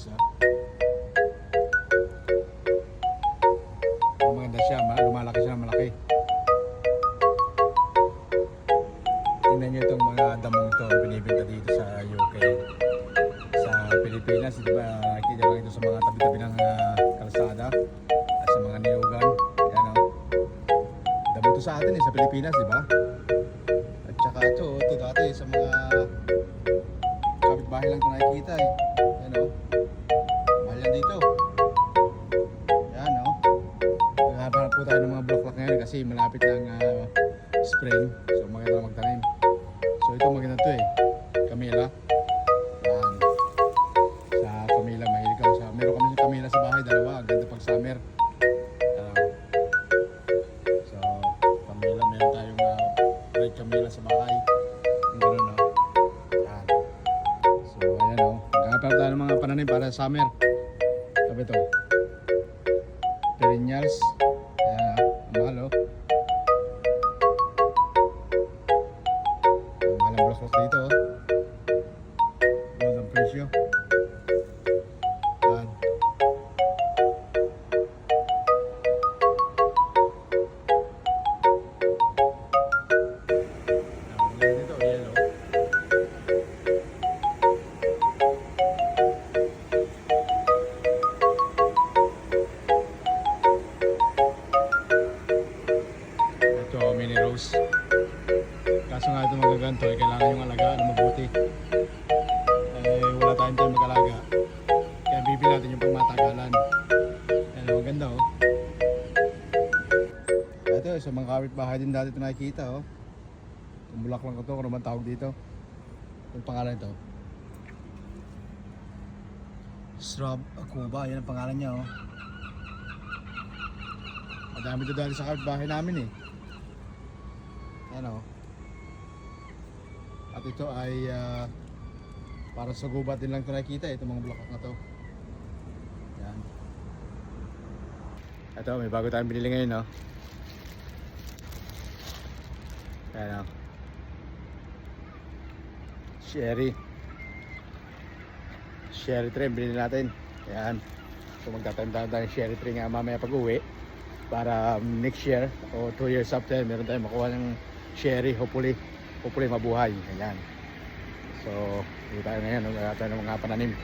guys, ha. Maganda siya, lumalaki siya ng malaki. Tingnan nyo itong mga damong ito binibenta dito sa UK. Sa Pilipinas, di ba, nakikita lang ito sa mga tabi-tabi ng kalsada at sa mga niyugan. Yan, o. Damo ito sa atin sa Pilipinas, di ba? At saka ito dati sa mga kapitbahay lang ito nakikita eh. Yan, o. Mahal yan dito. Yan, o. Naghahanap po tayo ng mga bulaklak ngayon kasi malapit ng spring. So maganda magtanim. So ito maganda to eh. Camilla. Yan. Sa Camilla mahilig ako sa. Meron kami sa Camilla sa bahay, dalawa. Ang ganda pag summer. So Camilla, meron tayong red Camilla sa bahay. Ang gano'n, no? Yan. So ayan, o. Maghahanap tayo ng mga pananim para sa summer. Sabi to. Perennials. Ayan, ang mahal, o. Ang mahal ang bulaklak dito, o. Gold ang presyo. Yan. Ang ganda dito, yellow. Mini rose. Kaso nga ito magaganto eh, kailangan yung alagaan na mabuti. Wala tayong time mag-alaga. Kaya bibili natin yung pangmatagalan. Yan, maganda, oh. Ito, sa mga kapitbahay din dati ito nakikita, oh. Yung bulaklak ko to, kung naman tawag dito. Yung pangalan ito. Shrub Akuba, yan ang pangalan niya, oh. Madami ito dali sa kapitbahay namin eh. Ano? At ito ay para sa gubat din lang ito nakikita, itong mga bulaklak na to. Yan. Ito, may bago tayong binili ngayon, no? Yan, no? Cherry tree binili natin. Yan. So magtatanim tayo ng cherry tree nga mamaya pag uwi, para next year o 2 years after meron tayong makuha ng cherry, hopefully mabuhay. Ayan. So dito tayo ngayon, tayo ng mga pananim.